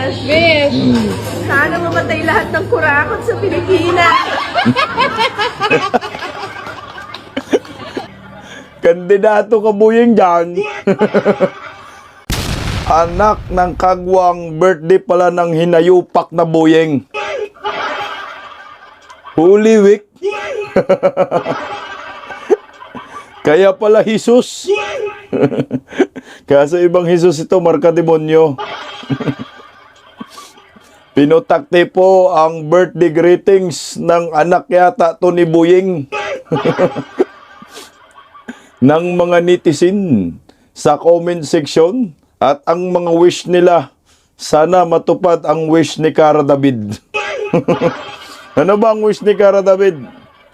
Besh. Sana mamatay lahat ng kurakot sa Pilipinas. Kandidato ka buying dyan. Anak ng kagwang, birthday pala ng hinayupak na buying. Holy Week. Kaya pala Jesus. Kaso ibang Jesus ito, marka demonyo. Pinutakte po ang birthday greetings ng anak yata to ni Buying. Ng mga netizen sa comment section at ang mga wish nila, sana matupad ang wish ni Cara David. Ano ba ang wish ni Cara David?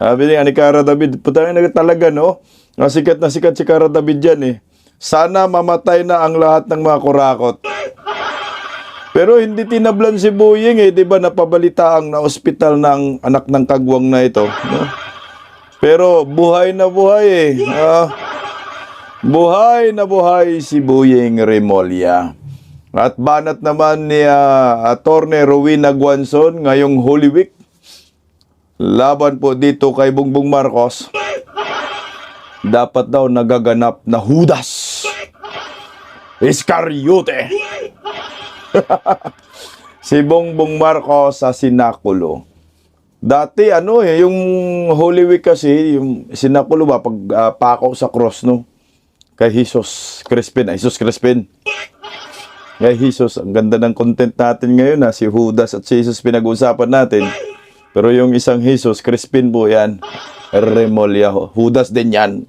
Sabi niya ni Cara David, putangin na talaga, no? Sikat na sikat si Cara David dyan eh. Sana mamatay na ang lahat ng mga kurakot. Pero hindi tinablan si Buying eh, 'di ba? Napabalita ang na-ospital ng anak ng kagwang na ito, no? Pero buhay na buhay eh. Buhay na buhay si Buying Remulla. At banat naman ni Attorney Rowena Guanzon ngayong Holy Week. Laban po dito kay Bongbong Marcos. Dapat daw nagaganap na Judas Iscariote. Si Bongbong Marcos sa sinakulo. Dati yung Holy Week kasi, yung sinakulo ba pag pako sa cross, no? Kay Jesus Crispin. Kay Jesus, ang ganda ng content natin ngayon na si Judas at si Jesus pinag-uusapan natin. Pero yung isang Jesus Crispin po yan. Remulla. Judas din yan.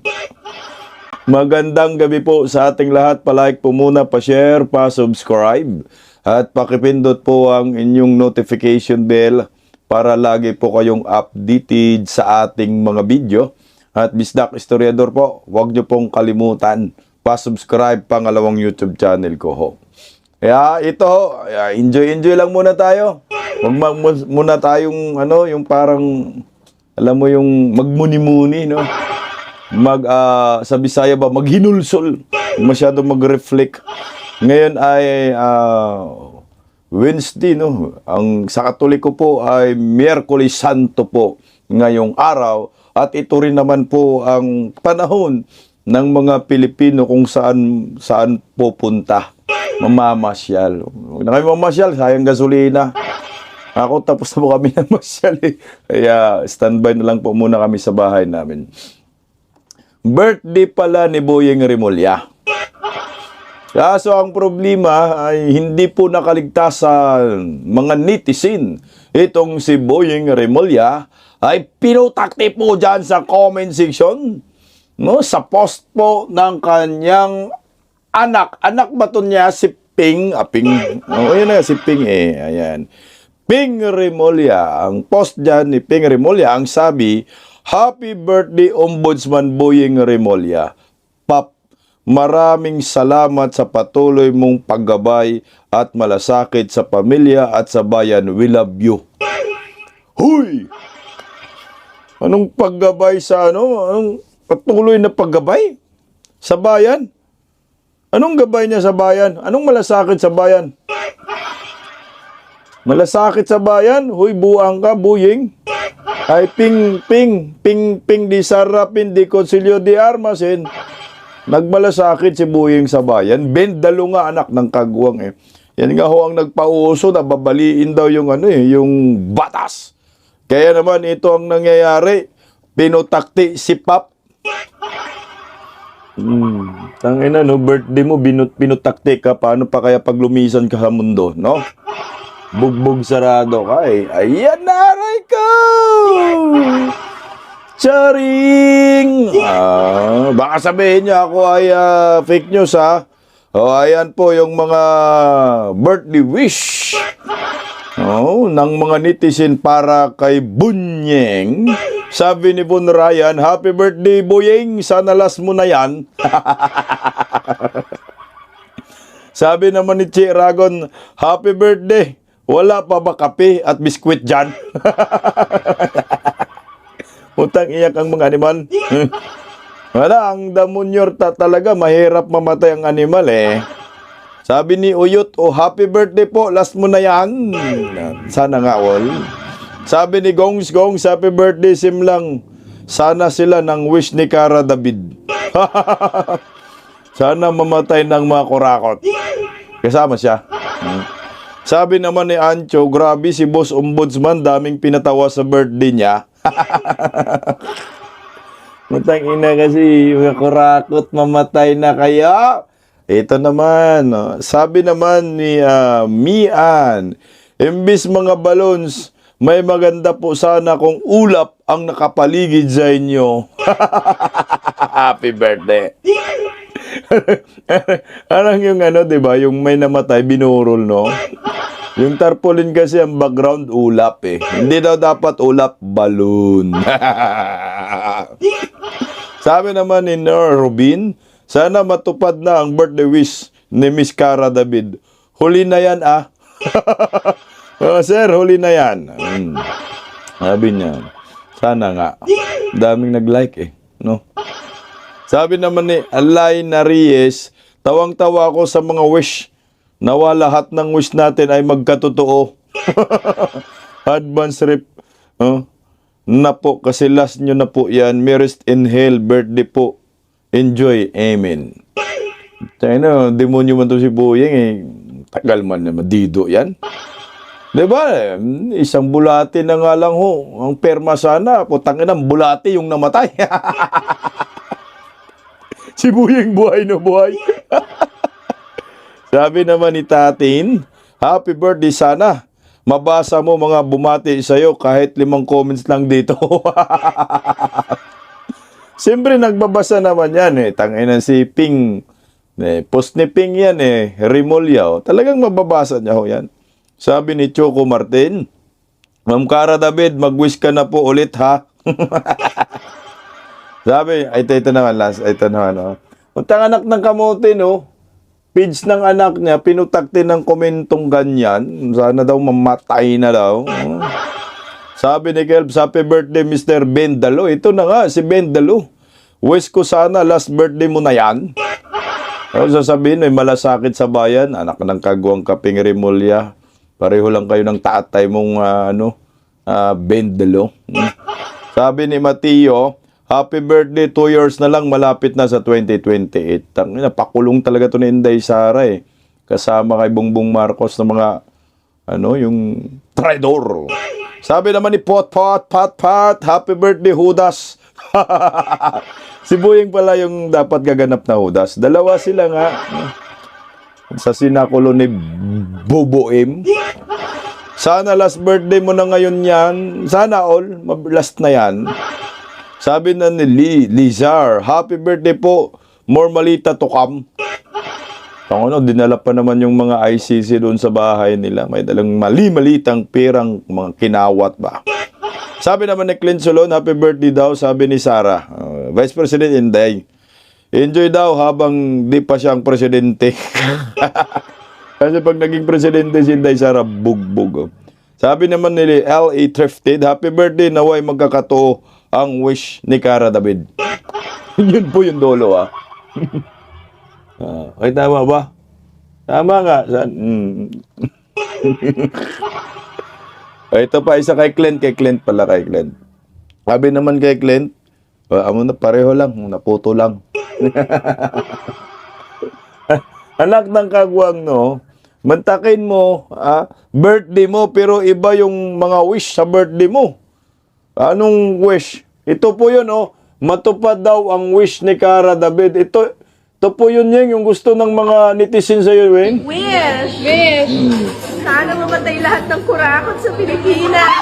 Magandang gabi po sa ating lahat. Palike po muna, pa-share, pa-subscribe. At pakipindot po ang inyong notification bell para lagi po kayong updated sa ating mga video. At Bisdak Historiador po, huwag nyo pong kalimutan pa-subscribe pangalawang YouTube channel ko ho. Kaya ito, enjoy lang muna tayo. Huwag muna tayong yung parang, alam mo yung magmuni-muni, no? Sa Bisaya ba, maghinulsol. Masyado mag-reflect. Ngayon ay Wednesday, no? Sa Katoliko po ay Miyerkules Santo po ngayong araw. At ito rin naman po ang panahon ng mga Pilipino kung saan pupunta. Mamamasyal. Huwag na kami mamasyal, sayang gasolina. Ako tapos na po kami ng masyal eh. Kaya standby na lang po muna kami sa bahay namin. Birthday pala ni Buying Remulla. Kaso ang problema ay hindi po nakaligtas sa mga netizen. Itong si Buying Remulla ay pinutakti po dyan sa comment section, no? Sa post po ng kanyang anak. Anak ba to niya? Si Ping. Yun na si Ping eh. Ayan. Ping Remulla. Ang post dyan ni Ping Remulla, ang sabi, Happy birthday Ombudsman Buying Remulla. Pap, maraming salamat sa patuloy mong paggabay at malasakit sa pamilya at sa bayan. We love you. Huy! Anong paggabay sa Anong patuloy na paggabay? Sa bayan? Anong gabay niya sa bayan? Anong malasakit sa bayan? Malasakit sa bayan? Huy, buang ka, Buying. Ay, ping, di sarapin, di konsilyo, di armasin. Nagmalasakit si Buying sa bayan. Bendalo nga anak ng kagwang eh. Yan nga ho ang nagpauso na babaliin daw yung yung batas. Kaya naman ito ang nangyayari. Pinutakti si Pap. Tangina, no, birthday mo, pinutakti ka. Paano pa kaya pag lumisan ka sa mundo, no? Bugbog sarado ka eh. Ayan na, aray ko! Charing! Baka sabihin niya ako ay fake news ha. Ayan po yung mga birthday wish. Ng mga netizen para kay Bunyeng. Sabi ni Bun Ryan, Happy birthday, Buying. Sana last mo na yan. Sabi naman ni Che Ragon, Happy birthday. Wala pa ba kape at biskwit dyan? Utang iyak ang mga animal. Wala, ang damunyor talaga, mahirap mamatay ang animal eh. Sabi ni Uyot, oh, happy birthday po. Last mo na yan. Sana nga all. Sabi ni Gongs, happy birthday Simlang. Sana sila ng wish ni Cara David. Sana mamatay ng mga kurakot. Kasama siya. Sabi naman ni Ancho, grabe si Boss Ombudsman, daming pinatawa sa birthday niya. Matang ina kasi, mga kurakot, mamatay na kaya. Ito naman, sabi naman ni Mian, imbis mga balloons, may maganda po sana kung ulap ang nakapaligid sa inyo. Happy birthday. Parang yung di ba, yung may namatay, binurol, no? Yung tarpaulin kasi ang background ulap eh. Hindi daw dapat ulap, balloon. Sabi naman ni Robin, sana matupad na ang birthday wish ni Miss Cara David. Huli na yan sir, huli na yan. Sabi niya, sana nga. Daming nag-like eh. No? Sabi naman ni Alay Naries, tawang-tawa ako sa mga wish. Nawa lahat ng wish natin ay magkatotoo. Advance rip. Na po, kasi last nyo na po yan. May rest in hell, birthday po. Enjoy, amen. Demonyo man to si Boyeng eh. Tagal man na madido yan. Diba? Isang bulati na nga lang ho. Ang perma sana, putangin ng bulati yung namatay. Si Boyeng buhay na buhay. Sabi naman ni Tatin, happy birthday sana. Mabasa mo mga bumati sa'yo kahit 5 comments lang dito. Siyempre nagbabasa naman yan eh. Tanginan si Ping. Post ni Ping yan eh. Rimulya. Talagang mababasa niya ho yan. Sabi ni Choco Martin, Ma'am Cara David, mag-wish ka na po ulit ha. Sabi, ito naman last. Ito naman. Untang anak ng kamote no. Page ng anak niya, pinutakti ng komentong ganyan. Sana daw mamatay na daw. Sabi ni Kelbs, happy birthday Mr. Bendalo. Ito na nga, si Bendalo. Wish ko sana last birthday mo na yan. Sasabihin, may malasakit sa bayan. Anak ng kagwang kaping Rimulya. Pareho lang kayo ng tatay mong Bendalo. Sabi ni Mateo, happy birthday, 2 years na lang, malapit na sa 2028. Pakulong talaga to ni Inday Sara eh. Kasama kay Bongbong Marcos na mga, yung traidor. Sabi naman ni Pot, happy birthday, Judas. Si Boyeng pala yung dapat gaganap na Judas. Dalawa sila nga. Sa sinakulo ni Bobo M. Sana last birthday mo na ngayon yan. Sana all, last na yan. Sabi na ni Lizar, happy birthday po, more malita to come. Dinala pa naman yung mga ICC doon sa bahay nila. May dalang mali-malitang perang mga kinawat ba. Sabi naman ni Clint Solon, happy birthday daw, sabi ni Sarah. Vice President Inday. Enjoy daw habang di pa siyang presidente. Kasi pag naging presidente si Inday Sara, bugbog. Sabi naman ni L.A. Thrifted, happy birthday, naway magkakatoo ang wish ni Cara David. Yun po yung dolo ay tama ba? Tama nga. Ito pa isa kay Clint pala kay Clint. Sabi naman kay Clint, pareho lang, naputo lang. Anak ng kagwang no, mantakin mo, birthday mo pero iba yung mga wish sa birthday mo. Anong wish? Ito po yun, matupad daw ang wish ni Cara David. Ito po yun yung gusto ng mga netizens sa'yo, Weng. Wish! Sana mamatay lahat ng kurakot sa Pilipinas.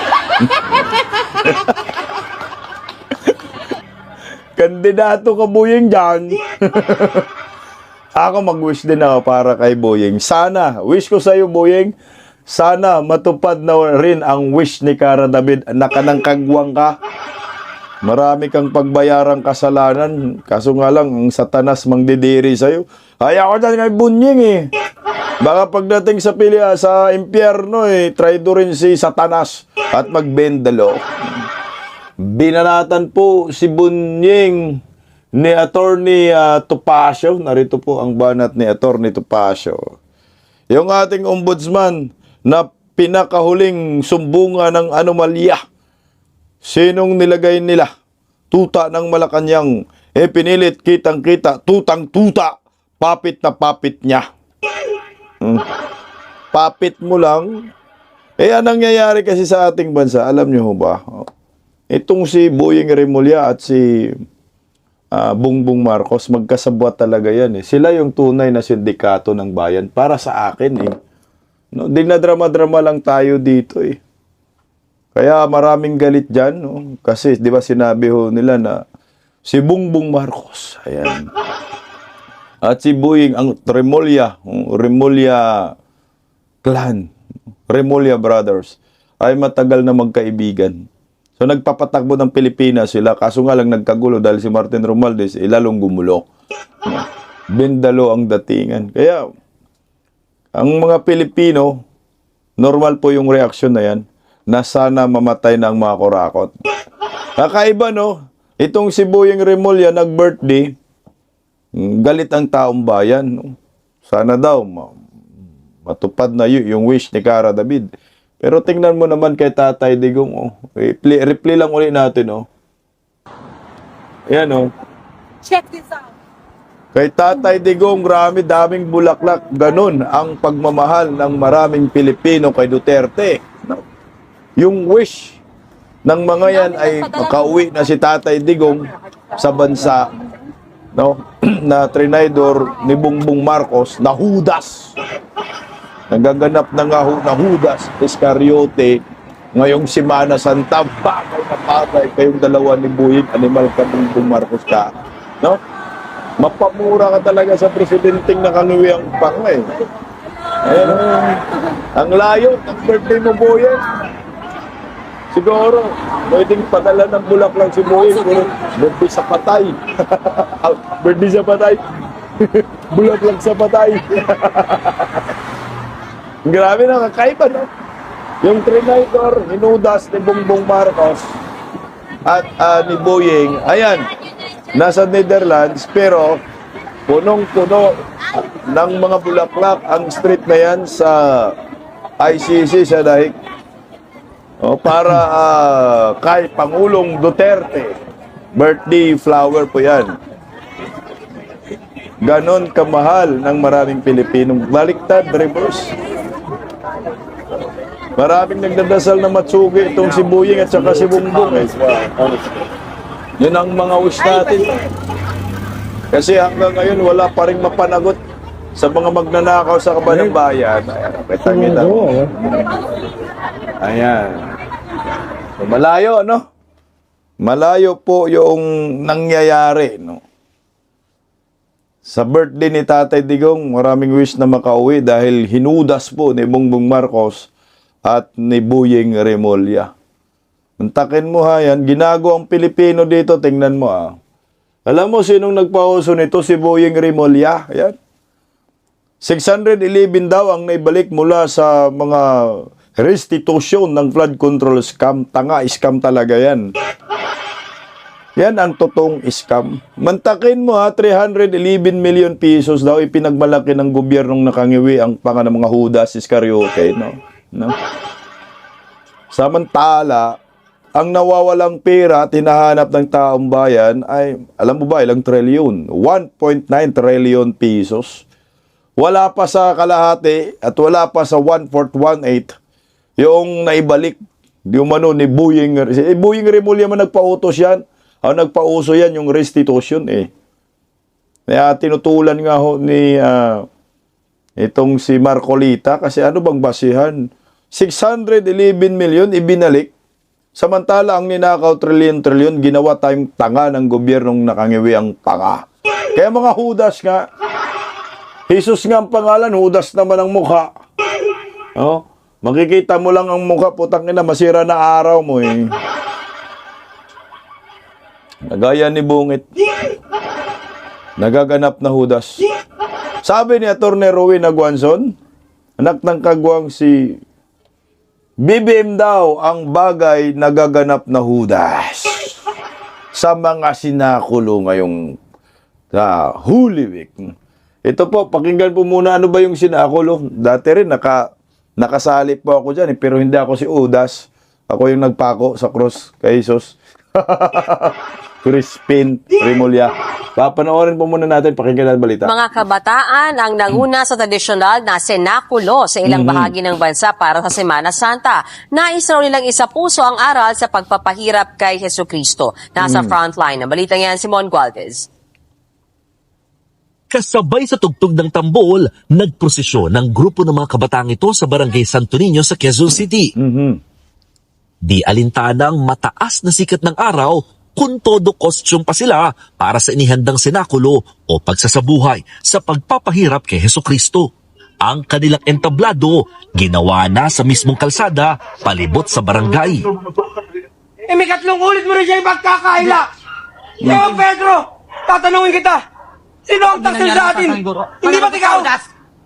Kandidato ka, Boyeng, dyan. Ako mag-wish din ako para kay Boyeng. Sana, wish ko sa'yo, Boyeng, sana matupad na rin ang wish ni Cara David. Nakanang kagwang ka. Marami kang pagbayarang kasalanan. Kaso nga lang, ang satanas mangdidiri sa'yo. Ayaw ko dyan kay Bunying eh. Baka pagdating sa impyerno eh, traidorin si satanas at magbendalo. Binanatan po si Bunying ni Attorney Topacio. Narito po ang banat ni Attorney Topacio. Yung ating ombudsman na pinakahuling sumbungan ng anomalya. Sinong nilagay nila? Tuta ng Malacanang. Pinilit kitang-kita, tutang-tuta. Papit na papit niya. Papit mo lang. Anong nangyayari kasi sa ating bansa, alam niyo ba? Itong si Boying Remulla at si Bongbong Marcos, magkasabwat talaga yan. Sila yung tunay na sindikato ng bayan para sa akin. No, dinadrama-drama lang tayo dito. Kaya maraming galit dyan. No? Kasi di ba sinabi ho nila na si Bongbong Marcos, ayan. At si Boying, ang Remulla clan, Remulla Brothers, ay matagal na magkaibigan. So nagpapatakbo ng Pilipinas sila, kaso nga lang nagkagulo dahil si Martin Romualdez lalong gumulo. Bendalo ang datingan. Kaya ang mga Pilipino, normal po yung reaksyon na yan, na sana mamatay na ang mga kurakot. Kakaiba, no? Itong si Boying Remulla nag-birthday, galit ang taong bayan. No? Sana daw matupad na yung wish ni Cara David. Pero tingnan mo naman kay Tatay Digong. Replay lang ulit natin. Ayan. Check this out. Kay Tatay Digong, daming bulaklak. Ganun ang pagmamahal ng maraming Pilipino kay Duterte. No? Yung wish ng mga yan ay makauwi na si Tatay Digong sa bansa, no? Na trinidor ni Bongbong Marcos na Judas. Nagaganap na nga na Judas Iscariote ngayong Semana Santa. Bagay na patay kayong dalawa ni Boying Animal ka Bongbong Marcos ka. No? Mapamura ka talaga sa presidenting nakangiwi ang pangay. Ang layo ng birthday mo, Boying. Siguro, pwedeng padala ng bulaklak si Boying. Birthday sa patay. Birthday sa patay. Bulaklak sa patay. Grabe na, kakaiba, no? Yung trinidor, hinudas ni Bongbong Marcos at ni Boying, ayan, nasa Netherlands, pero punong-puno ng mga bulaklak ang street na yan sa ICC sa Daig. Para kay Pangulong Duterte. Birthday flower po yan. Ganon kamahal ng maraming Pilipinong. Baliktad, reverse. Maraming nagdadasal na matsugi itong si Boying at saka si Bongbong. Yun ang mga wish natin. Kasi hanggang ngayon wala pa rin mapanagot sa mga magnanakaw sa kabanang bayan. Ayan, ayan. So, malayo, no? Malayo po yung nangyayari, no? Sa birthday ni Tatay Digong, maraming wish na makauwi dahil hinudas po ni Bongbong Marcos at ni Boying Remulla. Mantakin mo ha yan, ginago ang Pilipino dito, tingnan mo Alam mo sinong nagpauso nito? Si Boying Remulla. Ayan. 611 daw ang naibalik mula sa mga restitution ng flood control scam. Tanga, scam talaga yan. Yan ang totoong scam. Mantakin mo 311 million pesos daw ipinagmalaki ng gobyernong nakangiwi ang panga ng mga Judas Iscariote, no? Samantala, ang nawawalang pera at hinahanap ng taong bayan ay, alam mo ba, ilang trilyon? 1.9 trillion pesos. Wala pa sa kalahati at wala pa sa 1/4, 1/8 yung naibalik di umano ni Boying. Boying Remulla man nagpautos yan. Nagpauso yan yung restitution Kaya tinutulan nga ho ni itong si Marcolita kasi ano bang basihan? 611 million ibinalik. Samantala ang ninakaw trilyon ginawa tayong tanga ng gobyernong nakangiwi ang tanga. Kaya mga Judas nga, Jesus nga ang pangalan, Judas naman ang mukha. Makikita mo lang ang mukha, putang ina, masira na araw mo Nagaya ni Bungit. Nagaganap na Judas. Sabi ni Atty. Rowena Guanzon, anak ng kagwang si BBM daw ang bagay nagaganap na Judas sa mga sinakulo ngayong Holy Week. Ito po, pakinggan po muna ano ba yung sinakulo. Dati rin, nakasali po ako dyan, pero hindi ako si Udas. Ako yung nagpako sa cross kay Jesus. Crispin Rimulya. Papanoorin po muna natin, pakinggan natin balita. Mga kabataan ang nanguna sa tradisyonal na senakulo sa ilang bahagi ng bansa para sa Semana Santa. Nais raw nilang isapuso ang aral sa pagpapahirap kay Jesucristo. Nasa frontline ng balita yan si Mon Gualvez. Kasabay sa tugtog ng tambol, nagprosesyon ng grupo ng mga kabataan ito sa Barangay Santo Niño sa Quezon City. Di alintanang mataas na sikat ng araw kung todo costume pa sila para sa inihandang senakulo o pagsasabuhay sa pagpapahirap kay Jesucristo. Ang kanilang entablado, ginawa na sa mismong kalsada, palibot sa barangay. May katlong ulit mo rin siya ipagkakaila. Yo, Pedro, tatanungin kita. Sino ang taksil sa atin? Hindi ba't ikaw?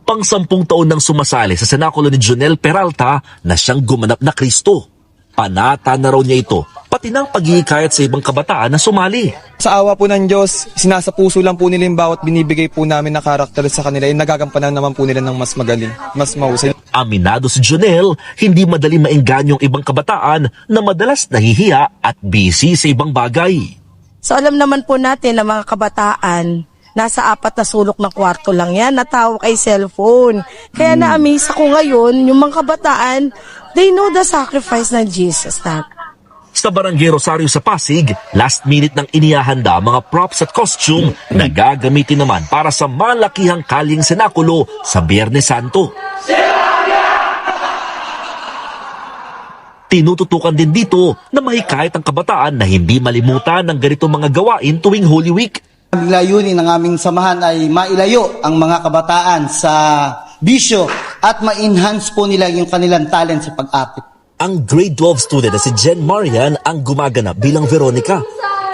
Pang-10 taon nang sumasali sa senakulo ni Jonel Peralta na siyang gumanap na Kristo. Panata na raw niya ito, pati ng paghihikayat sa ibang kabataan na sumali. Sa awa po ng Diyos, sinasapuso lang po nila yung bawat binibigay po namin na karakter sa kanila. Yung nagagampanan naman po nila ng mas magaling, mas mahusay. Aminado si Jonel, hindi madali maengganyo ang ibang kabataan na madalas nahihiya at busy sa ibang bagay. So alam naman po natin na mga kabataan, nasa 4 na sulok ng kwarto lang yan, natawag ay cellphone. Kaya na-amaze ako ngayon, yung mga kabataan, they know the sacrifice ng Jesus. Sa Barangay Rosario sa Pasig, last minute nang inihahanda mga props at costume na gagamitin naman para sa malakihang kalyeng senakulo sa Biyernes Santo. Tinututukan din dito na mahikayat ang kabataan na hindi malimutan ng ganitong mga gawain tuwing Holy Week. Ang layunin ng aming samahan ay mailayo ang mga kabataan sa bisyo at ma-enhance po nila yung kanilang talent sa pag-apit. Ang grade 12 student na si Jen Marian ang gumaganap bilang Veronica.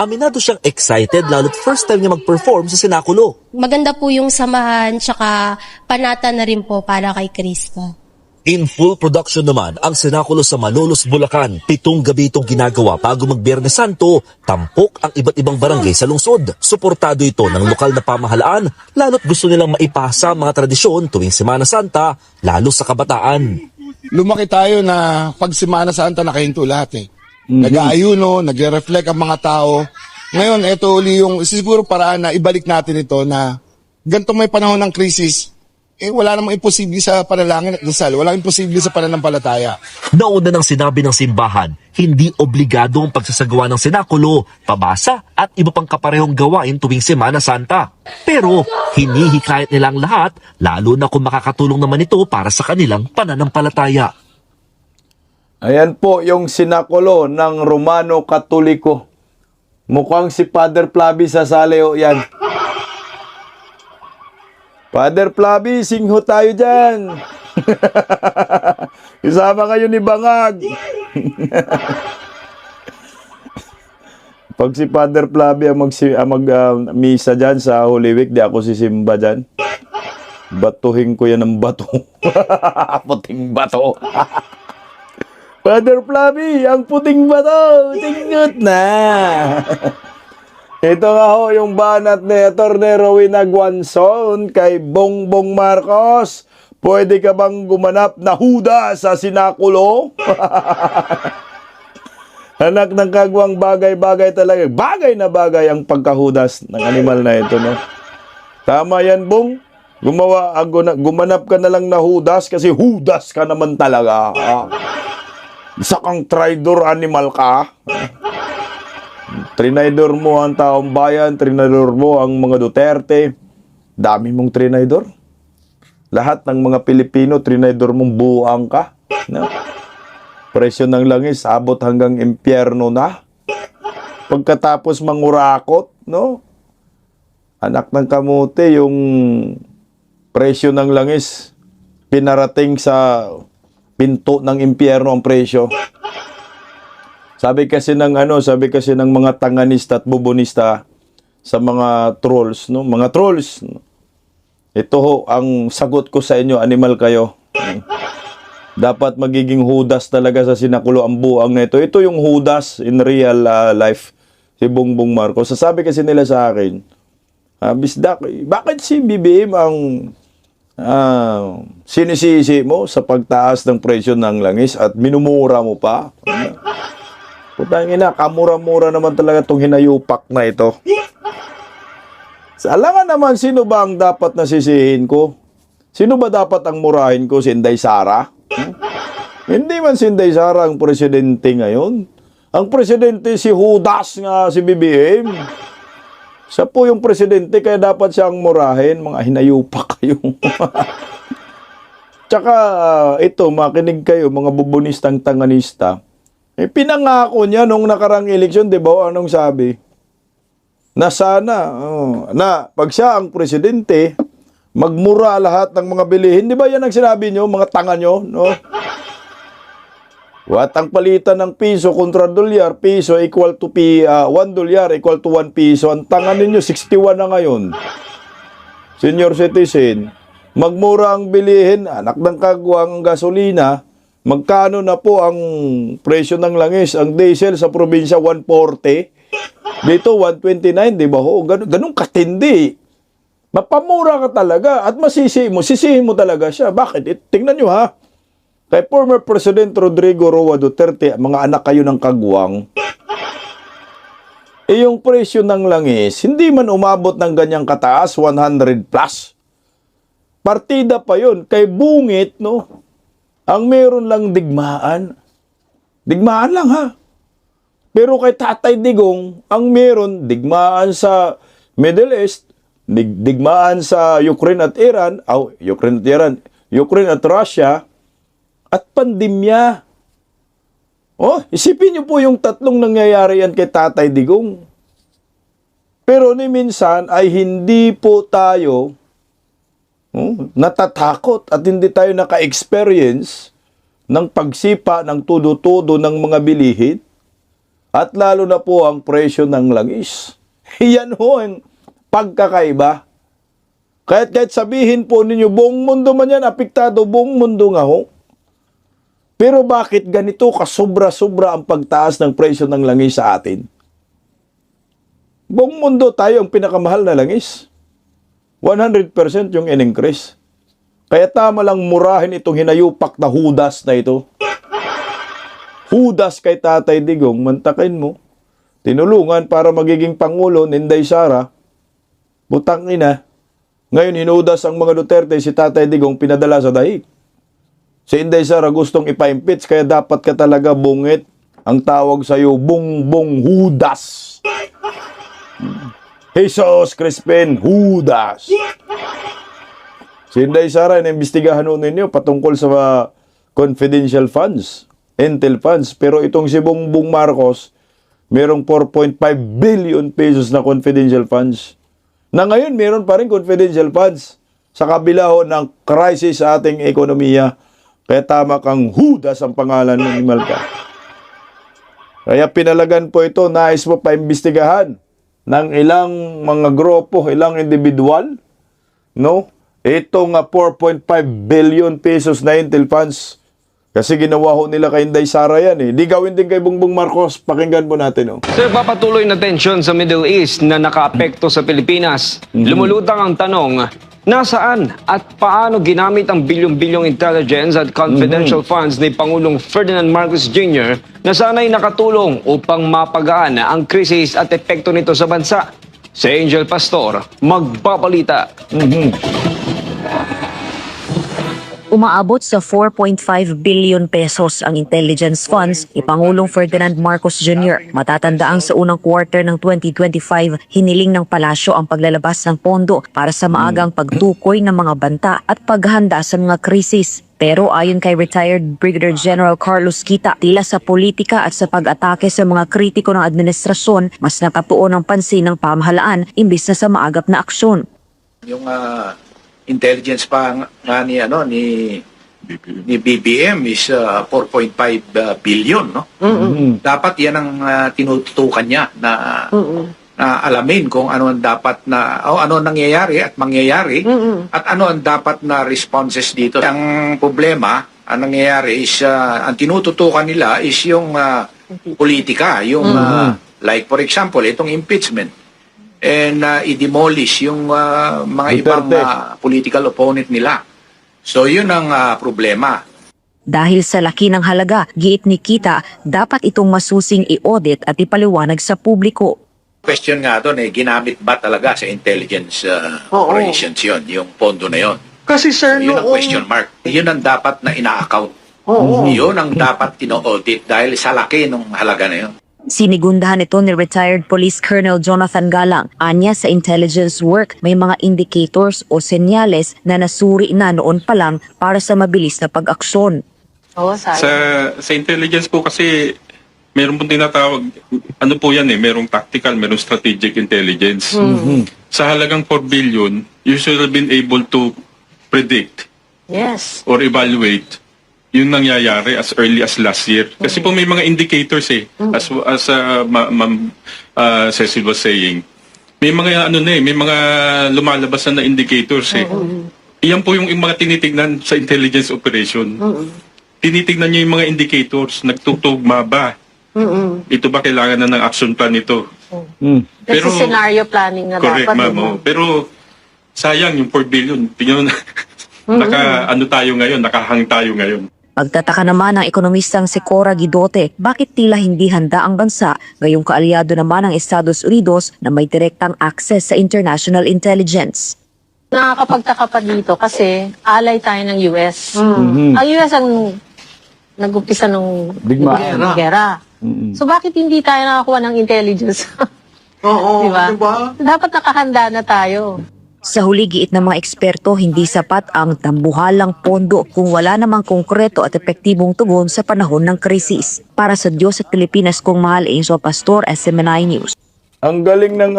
Aminado siyang excited lalo't first time niya mag-perform sa senakulo. Maganda po yung samahan, tsaka panata na rin po para kay Kristo. In full production naman ang senakulo sa Malolos, Bulacan. 7 gabi itong ginagawa bago mag-Biyernes Santo. Tampok ang iba't ibang barangay sa lungsod. Suportado ito ng lokal na pamahalaan, lalo't gusto nilang maipasa ang mga tradisyon tuwing Semana Santa, lalo sa kabataan. Lumaki tayo na pag Semana Santa nakahinto lahat eh. Nag-aayuno, nagre-reflect ang mga tao. Ngayon, ito uli yung siguro paraan na ibalik natin ito na ganito may panahon ng krisis. Wala namang imposible sa panalangin at dasal. Walang imposible sa pananampalataya. Nauna nang sinabi ng simbahan, hindi obligado ang pagsasagawa ng senakulo, pabasa at iba pang kaparehong gawain tuwing Semana Santa. Pero hinihikayat nilang lahat, lalo na kung makakatulong naman ito para sa kanilang pananampalataya. Ayan po yung sinakulo ng Romano Katoliko. Mukhang si Father Flavi sasali o yan. Father Flavi, singho tayo dyan. Isama kayo ni Bangag. Pag si Father Flavi ang mag-misa dyan sa Holy Week, di ako sisimba dyan. Batuhin ko yan ng bato. Puting bato. Father Flavi, ang puting bato. Tingot na. Ito nga ho yung banat ni Atty. Rowena Guanzon kay Bongbong Marcos. Pwede ka bang gumanap na huda sa sinakulo? Anak ng kagwang bagay-bagay talaga. Bagay na bagay ang pagkahudas ng animal na ito, no? Tama yan, Bong. Gumanap ka na lang na hudas kasi hudas ka naman talaga. Isa kang traidor animal ka. Trinaydor mo ang taong bayan, trinaydor mo ang mga Duterte. Dami mong trinaydor. Lahat ng mga Pilipino, trinaydor mong buang ka. No? Presyo ng langis, abot hanggang impyerno na. Pagkatapos mangurakot, no? Anak ng kamote, yung presyo ng langis, pinarating sa pinto ng impyerno ang presyo. Sabi kasi ng mga tanganista at bubonista sa mga trolls, no? Mga trolls. Ito ho ang sagot ko sa inyo, animal kayo. Dapat magiging hudas talaga sa sinakulo ang buang na ito. Ito yung hudas in real life, si Bongbong Marcos. Sasabi kasi nila sa akin, Bisdak, bakit si BBM ang sinisisi mo sa pagtaas ng presyo ng langis at minumura mo pa? Putangina, kamura-mura naman talaga itong hinayupak na ito. Alangan naman, sino ba ang dapat nasisihin ko? Sino ba dapat ang murahin ko? Si Inday Sara? Hindi man si Inday Sara ang presidente ngayon. Ang presidente si Judas nga, si BBM. Siya po yung presidente, kaya dapat siyang murahin. Mga hinayupak kayo. Tsaka ito, makinig kayo, mga bubonistang tanganista. Pinangako niya nung nakarang eleksyon, di ba? Anong sabi? Na sana, na pag siya ang presidente, magmura lahat ng mga bilihin. Di ba yan ang sinabi nyo, mga tanga nyo? No? What ang palitan ng piso kontra dolyar, piso equal to 1 dolyar equal to 1 piso. Ang tanga ninyo, 61 na ngayon. Senior citizen, magmura ang bilihin, anak ng kagwang gasolina, magkano na po ang presyo ng langis? Ang diesel sa probinsya, 140. Dito, 129, di ba ho? Ganun katindi. Mapamura ka talaga at sisihin mo talaga siya. Bakit? Tingnan nyo ha. Kay former President Rodrigo Roa Duterte, mga anak kayo ng kagwang, yung presyo ng langis, hindi man umabot ng ganyang kataas, 100 plus. Partida pa yun. Kay Bungit, no? Ang meron lang digmaan. Digmaan lang ha. Pero kay Tatay Digong, ang meron digmaan sa Middle East, digmaan sa Ukraine at Iran, Ukraine at Russia, at pandemya. Isipin niyo po yung tatlong nangyayari yan kay Tatay Digong. Pero ni minsan ay hindi po tayo natatakot at hindi tayo naka-experience ng pagsipa ng tudo-tudo ng mga bilihin at lalo na po ang presyo ng langis. Yan ho ang pagkakaiba. Kahit sabihin po ninyo, buong mundo man yan, apektado, buong mundo nga ho. Pero bakit ganito kasobra-sobra ang pagtaas ng presyo ng langis sa atin? Buong mundo tayo ang pinakamahal na langis. 100% yung in-increase. Kaya tama lang murahin itong hinayupak na Judas na ito. Judas kay Tatay Digong, mantakin mo. Tinulungan para magiging Pangulo ni Inday Sara. Butang ina. Ngayon hinudas ang mga Duterte, si Tatay Digong pinadala sa dahig. Si Inday Sara gustong ipa-impeach, kaya dapat ka talaga bungit. Ang tawag sa'yo, Bongbong Judas. Jesus Crispin Judas. Si Inday Sara, inimbestigahan nun ninyo patungkol sa confidential funds, intel funds. Pero itong si Bongbong Marcos, merong 4.5 billion pesos na confidential funds. Na ngayon, meron pa rin confidential funds sa kabila ho ng crisis sa ating ekonomiya. Kaya tama kang Judas ang pangalan ng Imalka. Kaya pinalagan po ito, nais mo paimbestigahan ng ilang mga grupo, ilang individual, no? Itong 4.5 billion pesos na intel funds. Kasi ginawa ho nila kay Inday Sara yan eh. Di gawin din kay Bongbong Marcos. Pakinggan po natin. Sir, papatuloy na tensyon sa Middle East na nakaapekto sa Pilipinas. Lumulutang ang tanong, nasaan at paano ginamit ang bilyong-bilyong intelligence at confidential funds ni Pangulong Ferdinand Marcos Jr. na sana'y nakatulong upang mapagaan ang krisis at epekto nito sa bansa? Si Angel Pastor, magpapalita. Umaabot sa 4.5 billion pesos ang intelligence funds ni Pangulong Ferdinand Marcos Jr. Matatandaang sa unang quarter ng 2025, hiniling ng palasyo ang paglalabas ng pondo para sa maagang pagtukoy ng mga banta at paghanda sa mga krisis. Pero ayon kay retired Brigadier General Carlos Kita, tila sa politika at sa pag-atake sa mga kritiko ng administrasyon, mas nakatuon ang pansin ng pamahalaan imbis na sa maagap na aksyon. Yung intelligence pa nga ni BBM is 4.5 billion, no? Dapat yan ang tinututukan niya na alamin kung ano ang dapat na ano nangyayari at mangyayari at ano ang dapat na responses dito. Ang problema, ang nangyayari is ang tinututukan nila is yung politika, yung like for example, itong impeachment. and i-demolish yung mga ibang political opponent nila. So yun ang problema. Dahil sa laki ng halaga, giit ni Kita, dapat itong masusing i-audit at ipaliwanag sa publiko. Question nga doon, ginamit ba talaga sa intelligence operations yun, yung pondo na yun? Kasi sir, Yun ang question mark. Yun ang dapat na ina-account. Yun ang dapat tino-audit dahil sa laki ng halaga na yun. Sinigundahan ito ni retired Police Colonel Jonathan Galang. Anya sa intelligence work, may mga indicators o senyales na nasuri na noon pa lang para sa mabilis na pag-aksyon. Sa intelligence po kasi meron pong tinatawag, ano po yan merong tactical, merong strategic intelligence. Sa halagang 4 billion, you should have been able to predict or evaluate yung nangyayari as early as last year. Kasi po may mga indicators as Ma'am Cecil was saying. May mga may mga lumalabas na indicators Iyan po yung mga tinitignan sa intelligence operation. Tinitignan niyo yung mga indicators, nagtutugma ba? Ito ba kailangan na ng action plan nito? Pero scenario planning na correct, dapat. ma'am. Pero sayang yung 4 billion. Tingnan nakahang tayo ngayon. Pagtataka naman ng ekonomistang si Cora Guidote, bakit tila hindi handa ang bansa, gayong kaalyado naman ng Estados Unidos na may direktang access sa international intelligence. Nakakapagtaka pa dito kasi alay tayo ng US. Ang US ang nag-umpisa ng gera. So bakit hindi tayo nakakuha ng intelligence? Diba? Dapat nakahanda na tayo. Sa huli, giit ng mga eksperto, hindi sapat ang tambuhalang pondo kung wala namang konkreto at epektibong tugon sa panahon ng krisis. Para sa Diyos at Pilipinas, kung mahal, Angel Pastor, SMNI News. Ang galing ng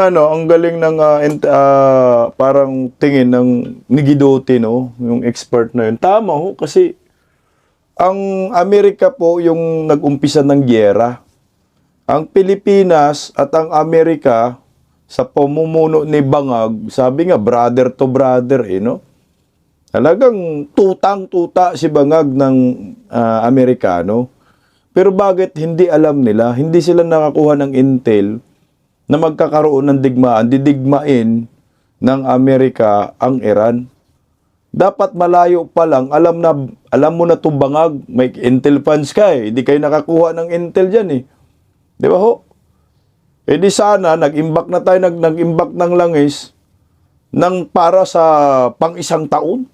parang tingin ng ni Guidote, no, yung expert na yun. Tama ho, kasi ang Amerika po yung nag-umpisa ng gyera. Ang Pilipinas at ang Amerika sa pamumuno ni Bangag, sabi nga brother to brother no. Talagang tutang-tuta si Bangag ng Amerikano. Pero bakit hindi alam nila, hindi sila nakakuha ng intel na magkakaroon ng digmaan, didigmain ng Amerika ang Iran. Dapat malayo pa lang, alam mo na itong Bangag, may intel funds ka hindi kayo nakakuha ng intel dyan Di ba ho? Di sana, nag-imbak na tayo, nag-imbak ng langis para sa pang-1 taon.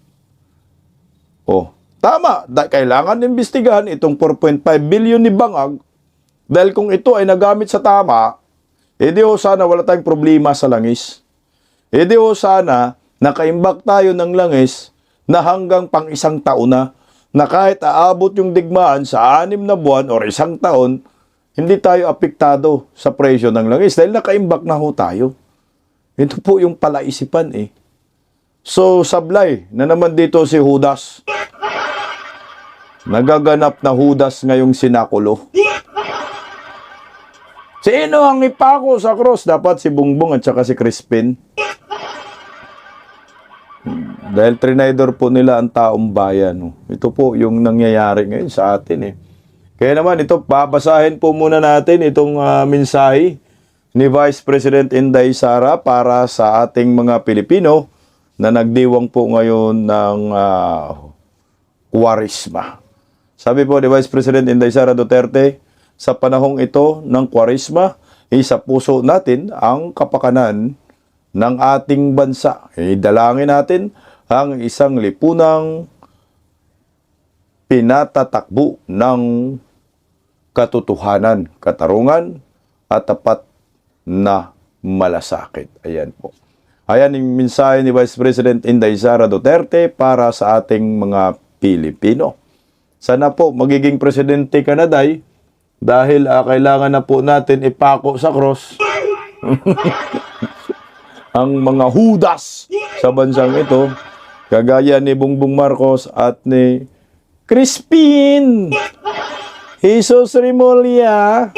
Tama, kailangan imbestigahan itong 4.5 billion ni Bangag dahil kung ito ay nagamit sa tama, di ho sana wala tayong problema sa langis. Di ho sana nakaimbak tayo ng langis na hanggang pang-1 taon na kahit aabot yung digmaan sa 6 na buwan o 1 taon, hindi tayo apektado sa presyo ng langis dahil nakaimbak na ho tayo. Ito po yung palaisipan So, sablay na naman dito si Judas. Nagaganap na Judas ngayong sinakulo. Sino ang ipako sa cross? Dapat si Bungbong at saka si Crispin. Dahil trinidor po nila ang taong bayan. Ito po yung nangyayari ngayon sa atin Kaya naman ito, babasahin po muna natin itong mensahe ni Vice President Inday Sara para sa ating mga Pilipino na nagdiwang po ngayon ng Kwaresma. Sabi po ni Vice President Inday Sara Duterte, sa panahong ito ng Kwaresma, sa puso natin ang kapakanan ng ating bansa. Idalangin natin ang isang lipunang pinatatakbo ng katotohanan, katarungan, at tapat na malasakit. Ayan po. Ayan yung mensahe ni Vice President Inday Sara Duterte para sa ating mga Pilipino. Sana po magiging presidente ka na, Day, dahil kailangan na po natin ipako sa cross ang mga Judas sa bansang ito, kagaya ni Bongbong Marcos at ni Crispin Jesus Remulla,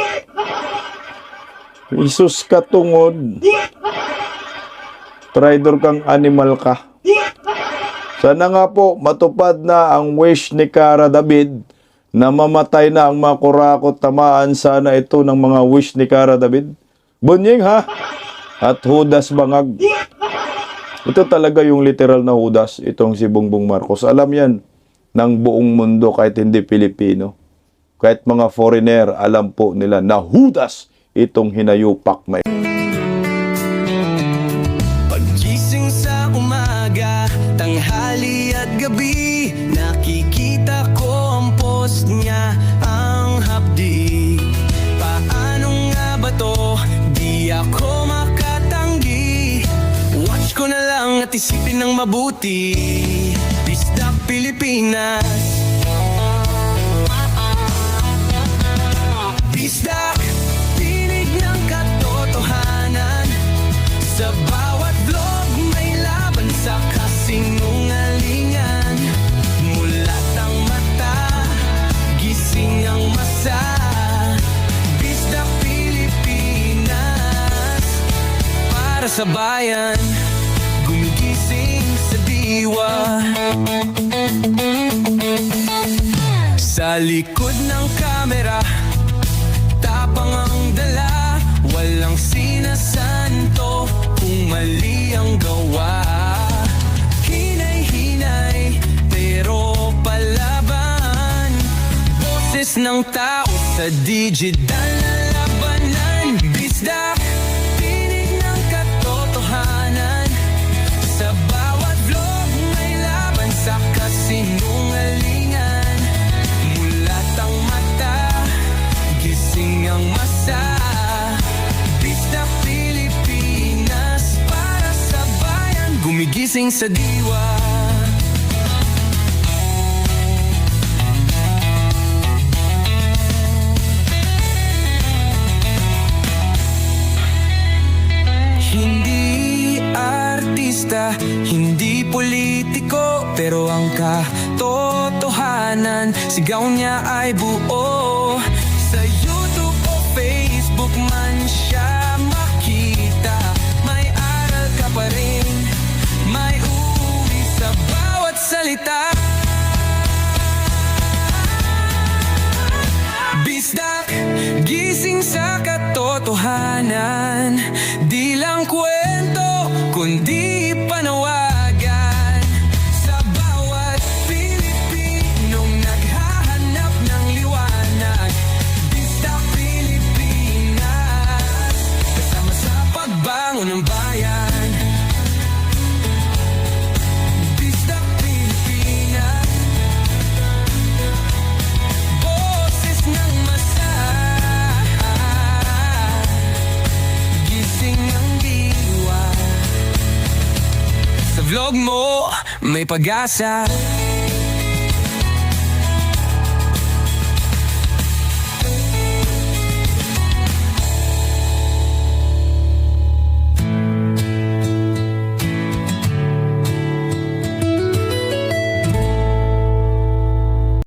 Jesus katungod, traidor kang animal ka. Sana nga po matupad na ang wish ni Cara David na mamatay na ang mga kurakot. Tamaan sana ito ng mga wish ni Cara David. Bunying ha, at Judas Bangag. Ito talaga yung literal na Judas, itong si Bongbong Marcos. Alam yan ng buong mundo kahit hindi Pilipino. Kahit mga foreigner, alam po nila na Judas itong hinayupak na ito. Pagising sa umaga, tanghali at gabi, nakikita ko ang post niya, ang hapdi. Paano nga ba to? Di ako makatanggi. Watch ko na lang at isipin ng mabuti. Bisdak Pilipinas. Bisdak, tinig ng katotohanan. Sa bawat vlog may laban sa kasinungalingan. Mulat ang mata, gising ang masa. Bisdak Pilipinas, para sa bayan, gumigising sa diwa. Sa likod ng kamera, tapang ang dala, walang sinasanto kung mali ang gawa. Hinay-hinay, pero palaban. Boses ng tao sa digital na labanan. Bisdak, tinig ng katotohanan. Sa bawat vlog may laban sa kasinungalingan. Mulat ang mata, gising ang masa. Bisdak Pilipinas, para sa bayan, gumigising sa diwa. Hindi artista, hindi politiko, pero ang katotohanan, sigaw niya ay buo. Sa YouTube o Facebook man siya makita, may aral ka pa rin, may uwi sa bawat salita. Bisdak, gising sa katotohanan, di lang kwento, kundi panawagan. Sa bawat Pilipinong naghahanap ng liwanag, Bisdak Pilipinas, kasama sa pagbangon ng bayan. Bisdak Pilipinas, boses ng masa, gising ang diwa. Sa vlog mo, may pag-asa.